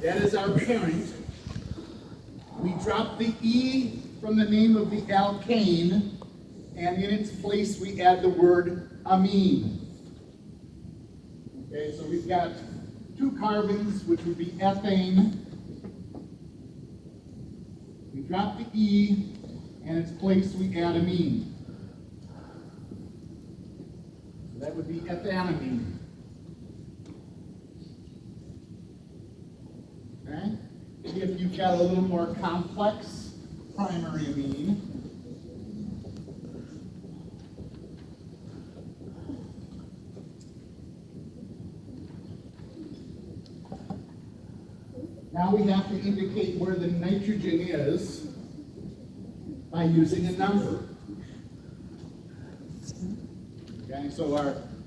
That is our parent. We drop the E from the name of the alkane, and in its place we add the word amine. Okay, so we've got 2 carbons, which would be ethane. We drop the E, and in its place we add amine. So that would be ethanamine. Okay? If you've got a little more complex primary amine, now we have to indicate where the nitrogen is by using a number. Okay, so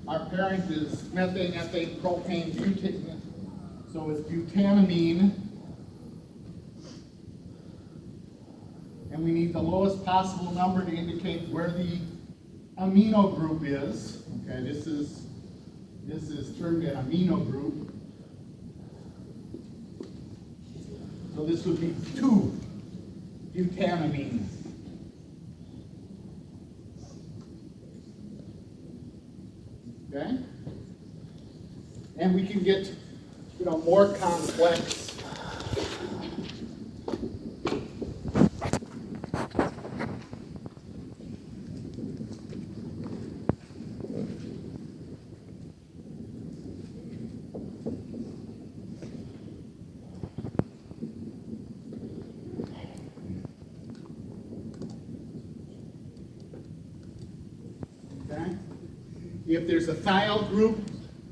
our parent is methane, ethane, propane, butane. So it's butanamine. And we need the lowest possible number to indicate where the amino group is. Okay, this is termed an amino group. So this would be 2-butanamine. Okay? And we can get, more complex. Okay? If there's a thiol group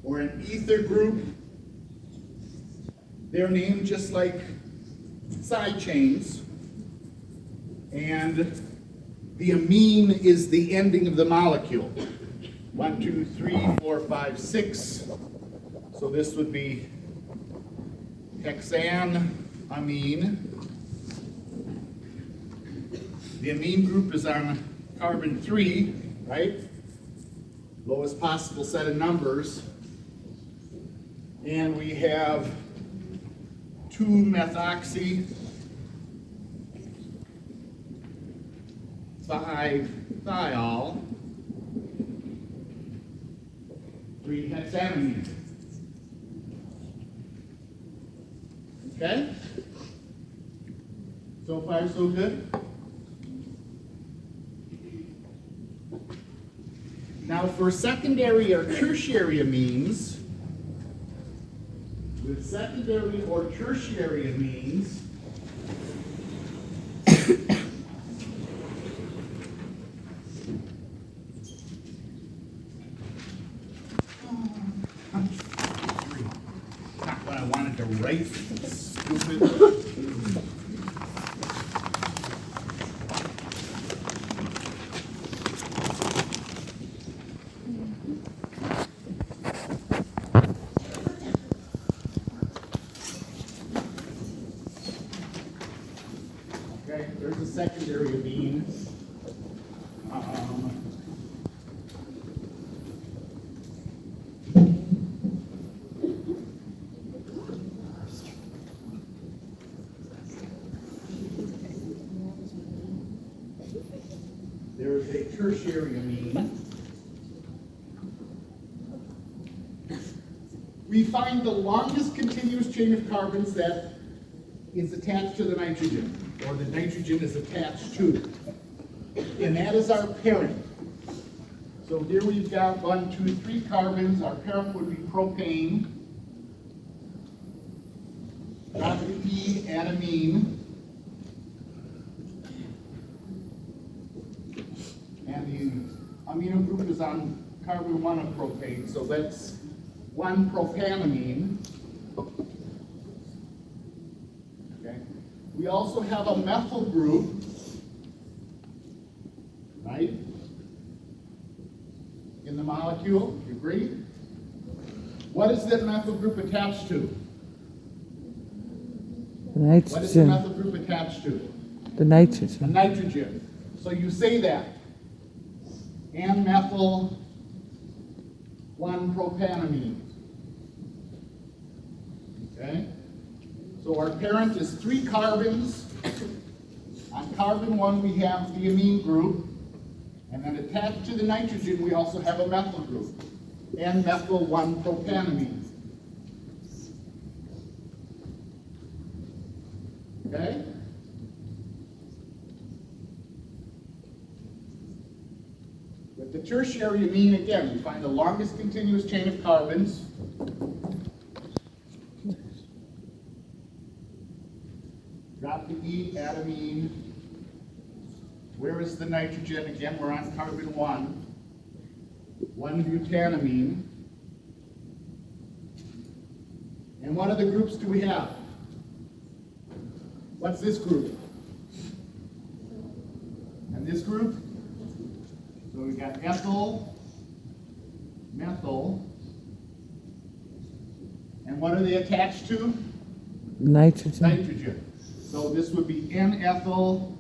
or an ether group, they're named just like side chains, and the amine is the ending of the molecule. 1, 2, 3, 4, 5, 6. So this would be hexanamine. The amine group is on carbon 3, right? Lowest possible set of numbers. And we have 2-methoxy, 5-thiol, 3-hexanamine. Okay? So far, so good? Now, for secondary or tertiary amines, with secondary or tertiary amines, not what I wanted to write, stupid. Okay, there's a secondary amine. There is a tertiary amine. We find the longest continuous chain of carbons that is attached to the nitrogen, or the nitrogen is attached to. And that is our parent. So here we've got 1, 2, 3 carbons. Our parent would be propane. Drop the E, add amine. And the amino group is on carbon 1 of propane. So that's 1-propanamine. We also have a methyl group, right, in the molecule. You agree? What is that methyl group attached to? Nitrogen. What is the methyl group attached to? The nitrogen. The nitrogen. So you say that. And methyl 1-propanamine. Okay? So our parent is 3 carbons. On carbon 1, we have the amine group. And then attached to the nitrogen, we also have a methyl group. N-methyl-1-propanamine. Okay? With the tertiary amine, again, we find the longest continuous chain of carbons. Drop the E, add amine. Where is the nitrogen? Again, we're on carbon 1. 1-butanamine. And what other groups do we have? What's this group? And this group? So we've got ethyl, methyl, and what are they attached to? Nitrogen. Nitrogen. So this would be N-ethyl,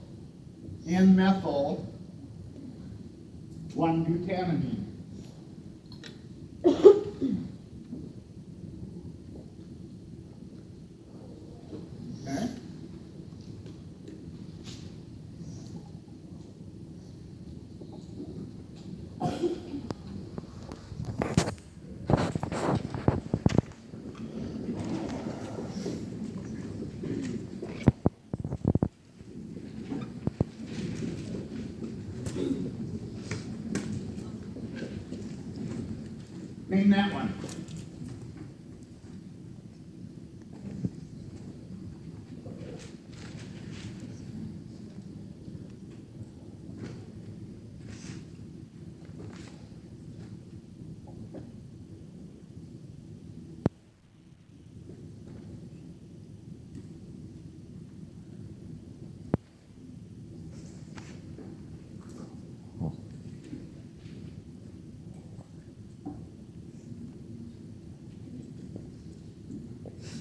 N-methyl, 1-butanamine. Okay? Name that one.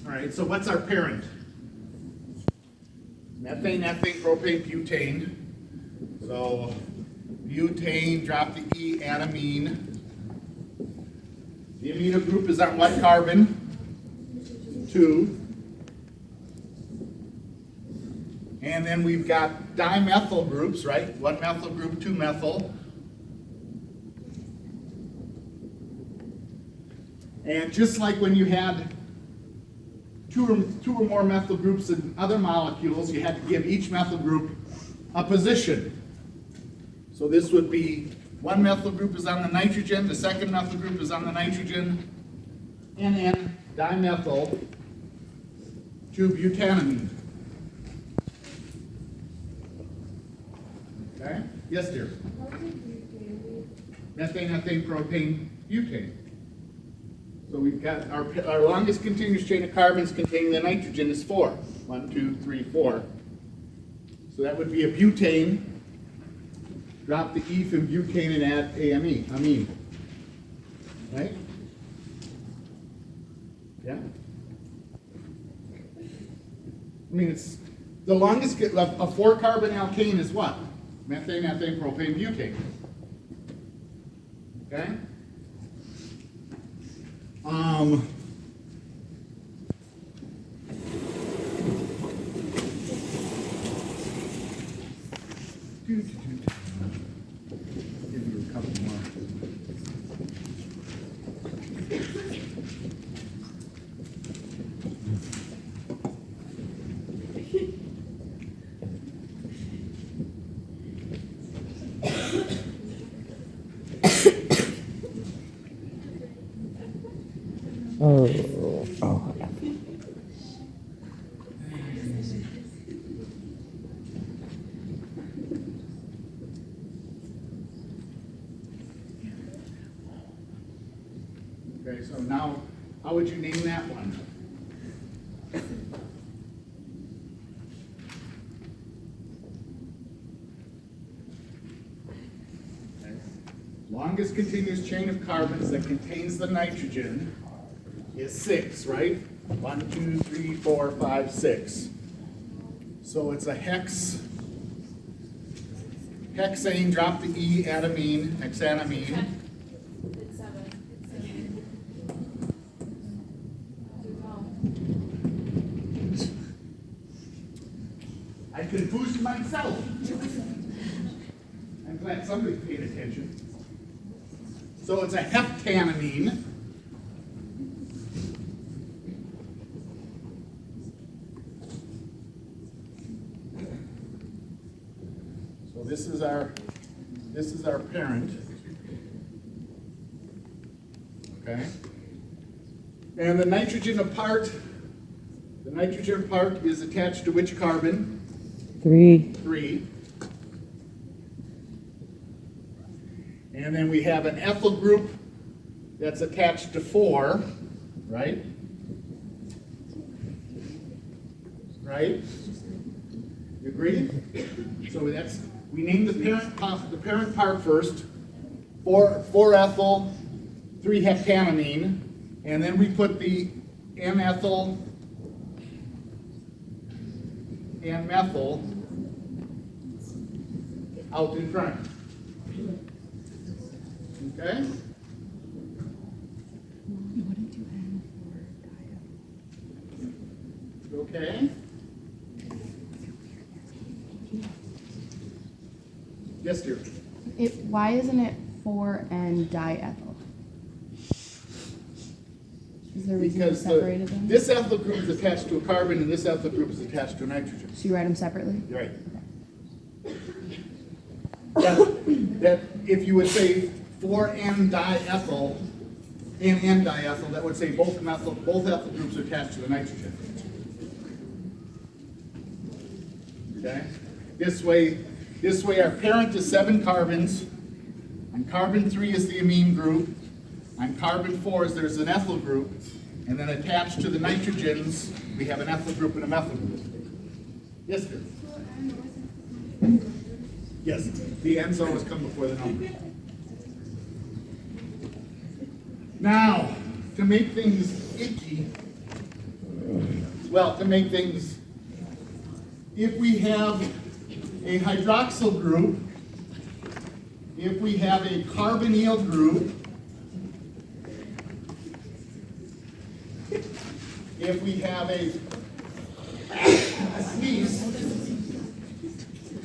All right, so what's our parent? Methane, ethane, propane, butane. So butane, drop the E, add amine. The amino group is on what carbon? 2. And then we've got dimethyl groups, right? 1 methyl group, 2 methyl. And just like when you had two or more methyl groups in other molecules, you had to give each methyl group a position. So this would be 1 methyl group is on the nitrogen, the second methyl group is on the nitrogen, NN dimethyl 2-butanamine. Okay? Yes, dear? Methane, ethane, propane, butane. So we've got our longest continuous chain of carbons containing the nitrogen is 4. 1, 2, 3, 4. So that would be a butane. Drop the E from butane and add amine. Right? Yeah? I mean, it's the longest, a 4-carbon alkane is what? Methane, ethane, propane, butane. Okay? Give you a couple more. Oh. Okay, so now, how would you name that one? Okay. Longest continuous chain of carbons that contains the nitrogen is 6, right? 1, 2, 3, 4, 5, 6. So it's a hexane, drop the E, add amine, hexanamine. It's 7. It's 7. confused myself. I'm glad somebody paid attention. So it's a heptanamine. So this is our parent. Okay? And the nitrogen part is attached to which carbon? 3. 3. And then we have an ethyl group that's attached to 4, right? Right? You agree? So we name the parent part first. 4 ethyl, 3 heptanamine, and then we put the N-ethyl and methyl out in front. Okay? Okay? Yes, dear. Why isn't it 4N diethyl? Is there a reason you Because separated them? this ethyl group is attached to a carbon and this ethyl group is attached to a nitrogen. So you write them separately? You're right. That if you would say 4N diethyl, N diethyl, that would say both ethyl groups are attached to the nitrogen. Okay? This way our parent is 7 carbons, and carbon 3 is the amine group, on carbon 4 there's an ethyl group, and then attached to the nitrogens, we have an ethyl group and a methyl group. Yes, sir? Yes, the N's always come before the number. Now, to make things icky, if we have a hydroxyl group, if we have a carbonyl group, if we have a sneeze,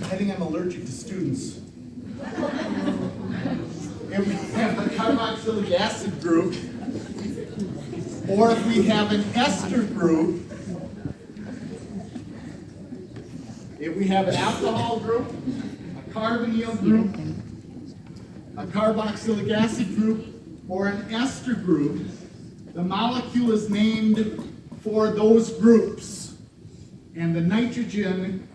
I think I'm allergic to students. If we have a carboxylic acid group, or if we have an ester group, if we have an alcohol group, a carbonyl group, a carboxylic acid group, or an ester group, the molecule is named for those groups. And the nitrogen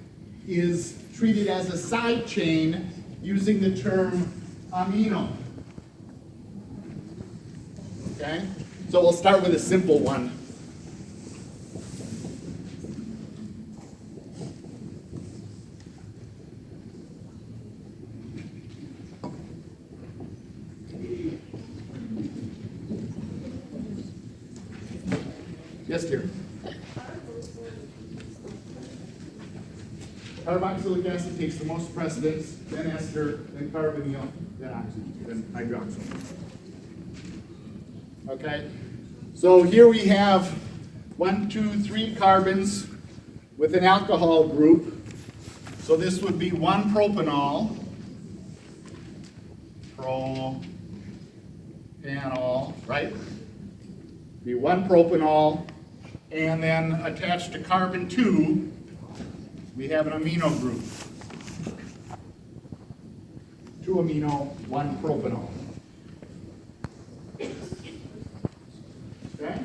is treated as a side chain using the term amino. Okay? So we'll start with a simple one. Yes, dear. Carboxylic acid takes the most precedence, then ester, then carbonyl, then oxygen, then hydroxyl. Okay? So here we have 1, 2, 3 carbons with an alcohol group. So this would be 1 propanol, propanol, right? Be 1 propanol, and then attached to carbon 2, we have an amino group. 2 amino, 1 propanol. Okay?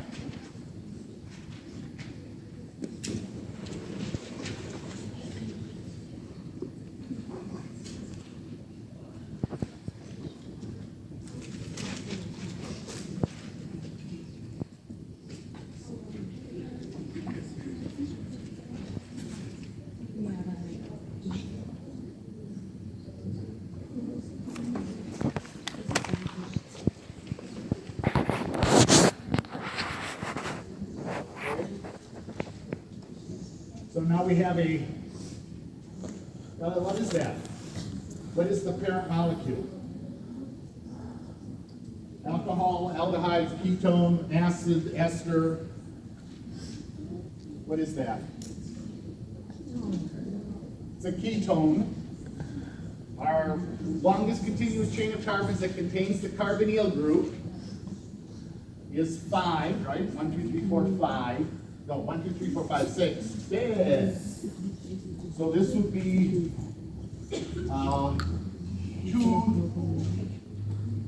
So now we have what is that? What is the parent molecule? Alcohol, aldehydes, ketone, acid, ester. What is that? It's a ketone. Our longest continuous chain of carbons that contains the carbonyl group is 5, right? 1, 2, 3, 4, 5. No, 1, 2, 3, 4, 5, 6. Yes. So this would be 2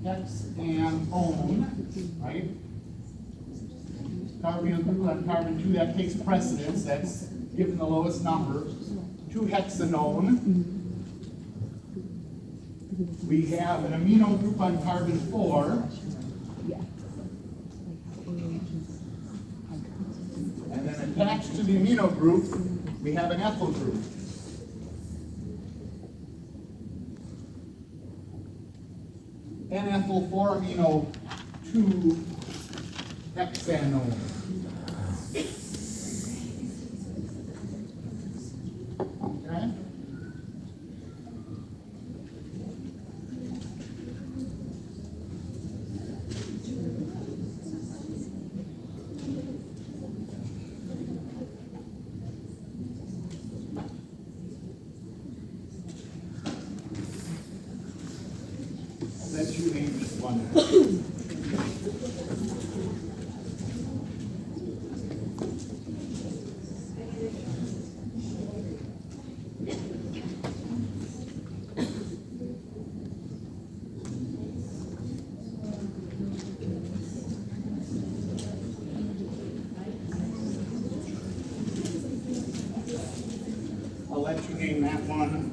hexanone, right? Carbonyl group on carbon 2, that takes precedence. That's given the lowest number. 2 hexanone. We have an amino group on carbon 4. And then attached to the amino group, we have an ethyl group. N-ethyl 4-amino 2 hexanone. Okay? Let you name this one. I'll let you name that one.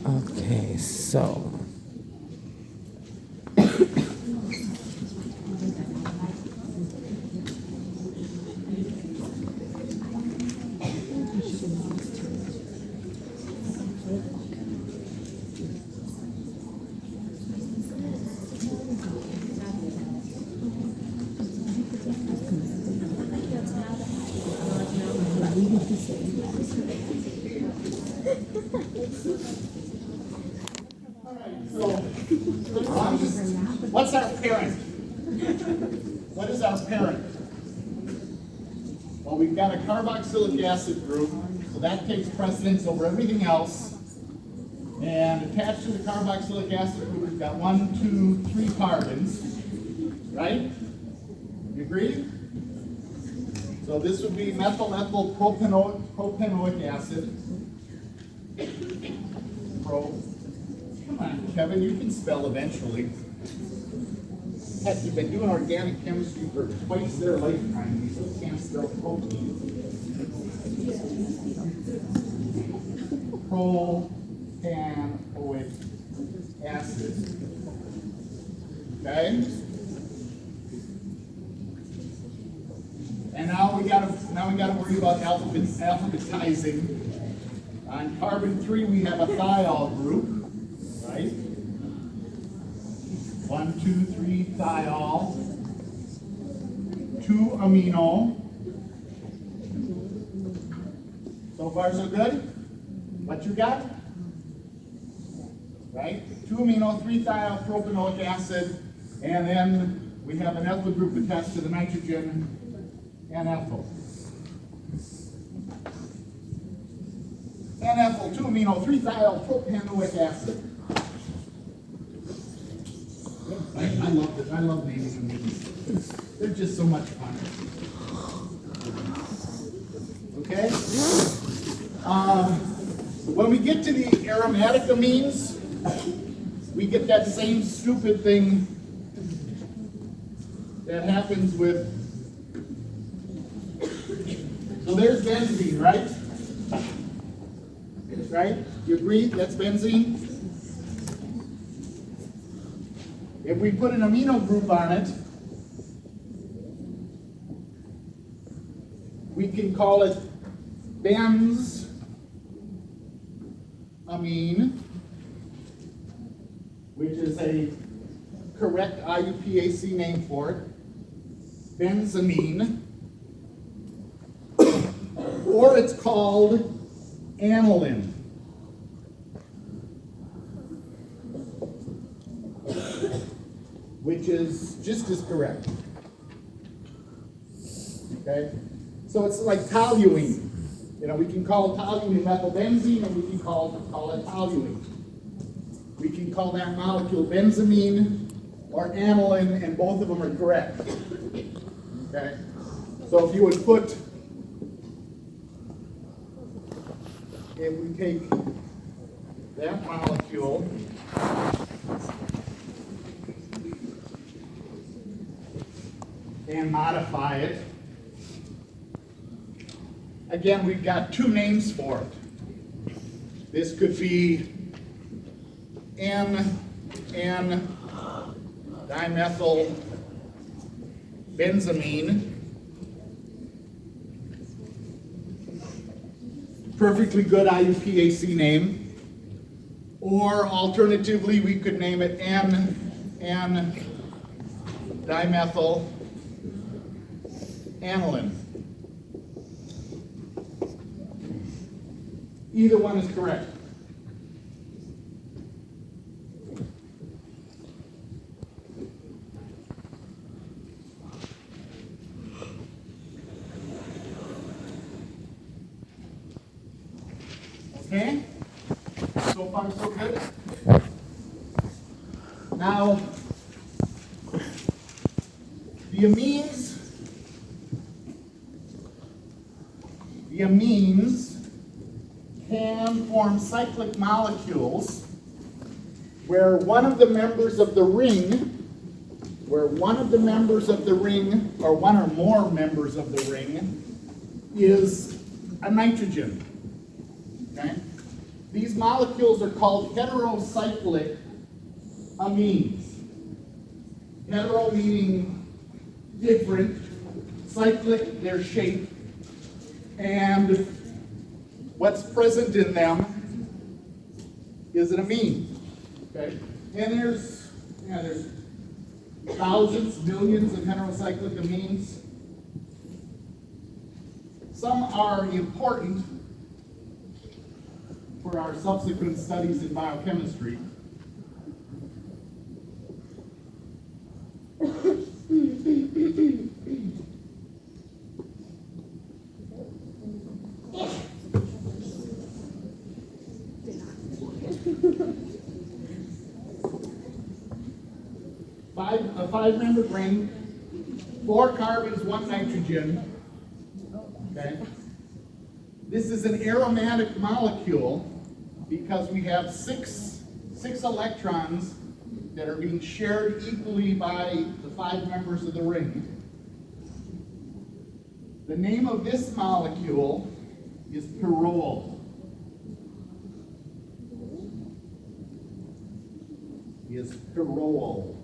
Okay, so. What's our parent? What is our parent? Well, we've got a carboxylic acid group, so that takes precedence over everything else. And attached to the carboxylic acid group, we've got 1, 2, 3 carbons, right? You agree? So this would be methyl ethyl propanoic acid. Come on, Kevin, you can spell eventually. Heck, you've been doing organic chemistry for twice their lifetime. You still can't spell protein. Propanoic acid. Okay? And now we gotta worry about alphabetizing. On carbon 3, we have a thiol group, right? 1, 2, 3 thiol, 2 amino. So far, so good? What you got? Right? 2 amino, 3 thiol propanoic acid, and then we have an ethyl group attached to the nitrogen and ethyl. N-ethyl 2 amino 3 thiol propanoic acid. I love it. I love naming them. They're just so much fun. Okay? When we get to the aromatic amines, we get that same stupid thing that happens with. So there's benzene, right? Right? You agree? That's benzene? If we put an amino group on it, we can call it benzamine, which is a correct IUPAC name for it. benzamine, or it's called aniline. Which is just as correct. Okay? So it's like toluene. You know, we can call toluene methylbenzene, and we can call it toluene. We can call that molecule benzamine or aniline, and both of them are correct. Okay? So if you would put, if we take that molecule and modify it, again, we've got two names for it. This could be N-dimethyl benzamine. Perfectly good IUPAC name. Or alternatively, we could name it N-dimethyl aniline. Either one is correct. Okay? So far, so good? Now, the amines can form cyclic molecules where one of the members of the ring, or one or more members of the ring, is a nitrogen. Okay? These molecules are called heterocyclic amines. Hetero meaning different, cyclic, their shape, and what's present in them is an amine. Okay? And there's thousands, millions of heterocyclic amines. Some are important for our subsequent studies in biochemistry. A five-membered ring, 4 carbons, 1 nitrogen. Okay. This is an aromatic molecule because we have six electrons that are being shared equally by the 5 members of the ring. The name of this molecule is pyrrole. Is pyrrole.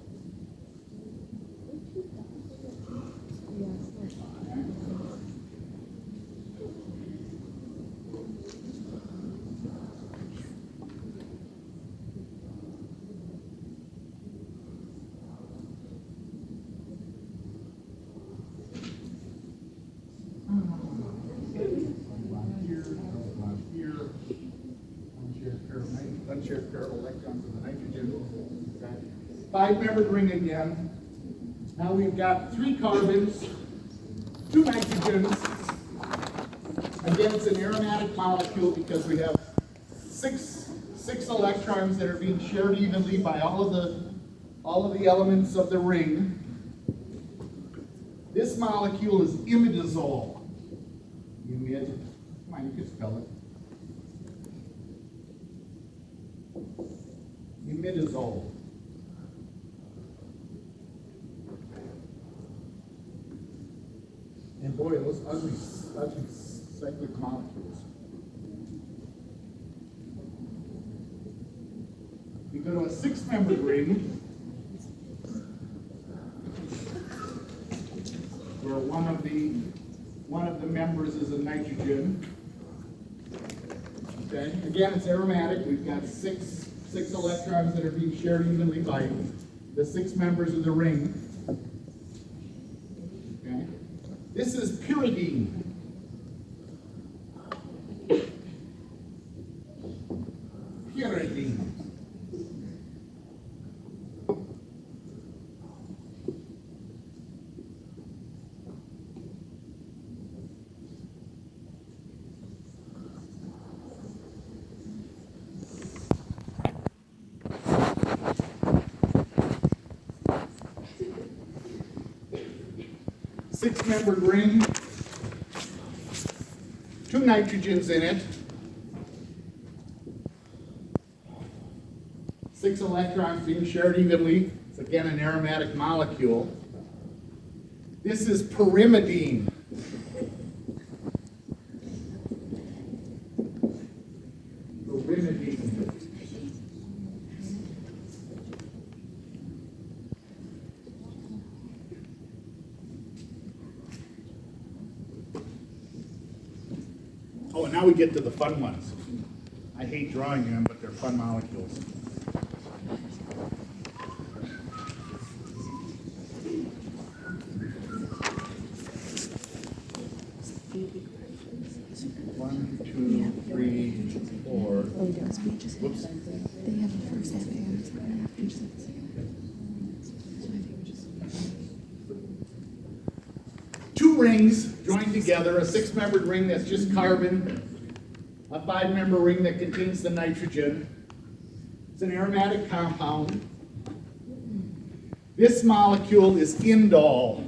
Unshared pair of electrons of the nitrogen. Okay. 5-membered ring again. Now we've got 3 carbons, 2 nitrogens. Again, it's an aromatic molecule because we have six electrons that are being shared evenly by all of the elements of the ring. This molecule is imidazole. Come on, you can spell it. Imidazole. And boy, those ugly cyclic molecules. We go to a 6-membered ring where one of the members is a nitrogen. Okay, again, it's aromatic. We've got six electrons that are being shared evenly by the 6 members of the ring. This is pyridine. Pyridine. Six-membered ring, 2 nitrogens in it, 6 electrons being shared evenly. It's again an aromatic molecule. This is pyrimidine. Pyrimidine. Oh, and now we get to the fun ones. I hate drawing them, but they're fun molecules. One, two, three, four. Whoops. They have the first half and the second half each sentence. Two rings joined together, a 6-membered ring that's just carbon, a 5-member ring that contains the nitrogen. It's an aromatic compound. This molecule is indole.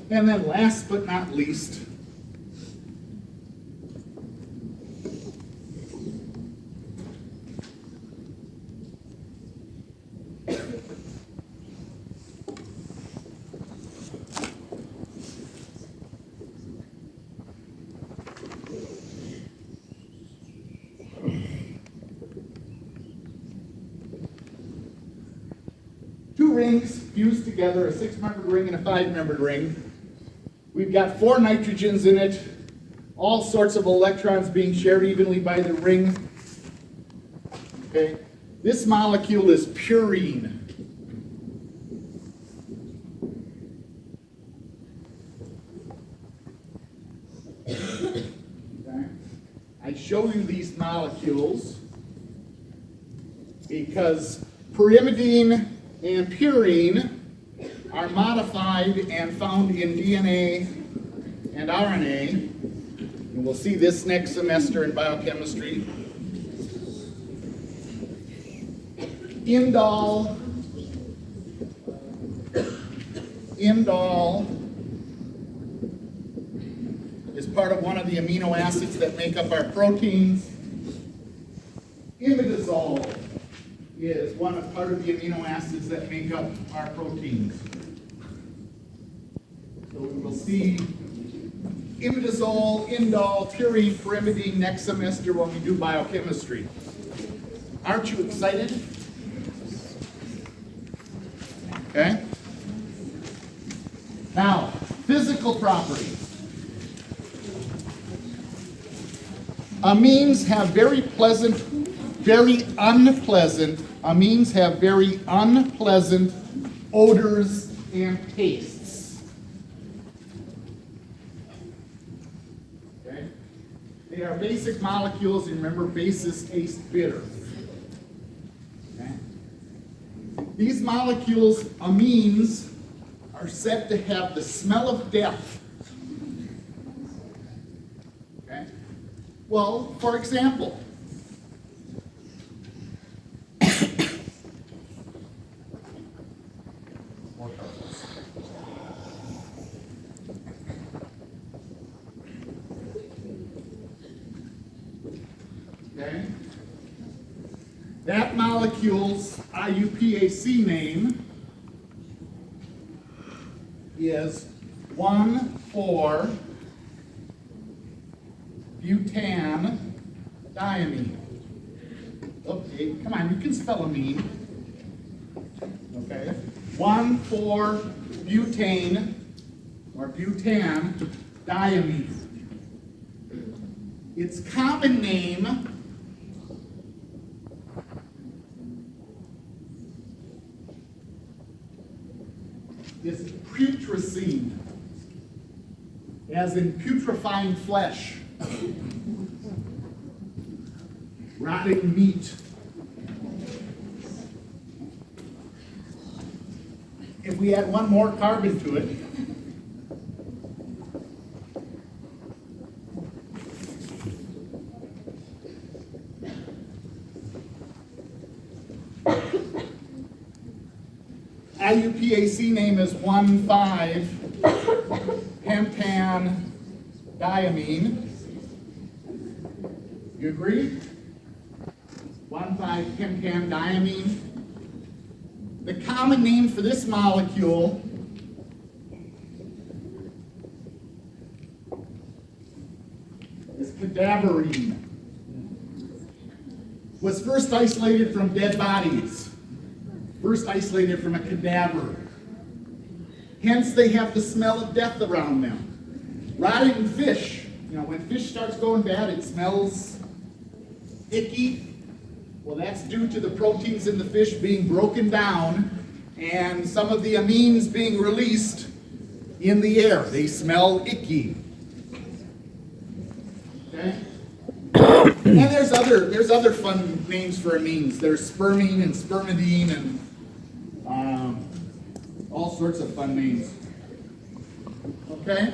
And then last but not least, two rings fused together, a 6-membered ring and a 5-membered ring. We've got 4 nitrogens in it, all sorts of electrons being shared evenly by the ring. Okay, this molecule is purine. Okay. I show you these molecules because pyrimidine and purine are modified and found in DNA and RNA, and we'll see this next semester in biochemistry. Indole is part of one of the amino acids that make up our proteins. Imidazole is part of the amino acids that make up our proteins. So we will see imidazole, indole, purine, pyrimidine next semester when we do biochemistry. Aren't you excited? Okay. Now, physical properties. Amines have very pleasant, very unpleasant. Amines have very unpleasant odors and tastes. Okay? They are basic molecules, and remember, bases taste bitter. Okay? These molecules, amines, are said to have the smell of death. Okay? Well, for example, okay? That molecule's IUPAC name is 1,4-butane-diamine. Okay, come on, you can spell amine. Okay, 1,4-butane or butane-diamine. Its common name putrescine, as in putrefying flesh, rotting meat. If we add one more carbon to it, IUPAC name is 1,5-pentanediamine. You agree? 1,5-pentanediamine. The common name for this molecule is cadaverine. Was first isolated from dead bodies. First isolated from a cadaver. Hence they have the smell of death around them. Rotting fish. You know, when fish starts going bad, it smells icky. Well, that's due to the proteins in the fish being broken down and some of the amines being released in the air. They smell icky. Okay? And there's other fun names for amines. There's spermine and spermidine and all sorts of fun names. Okay?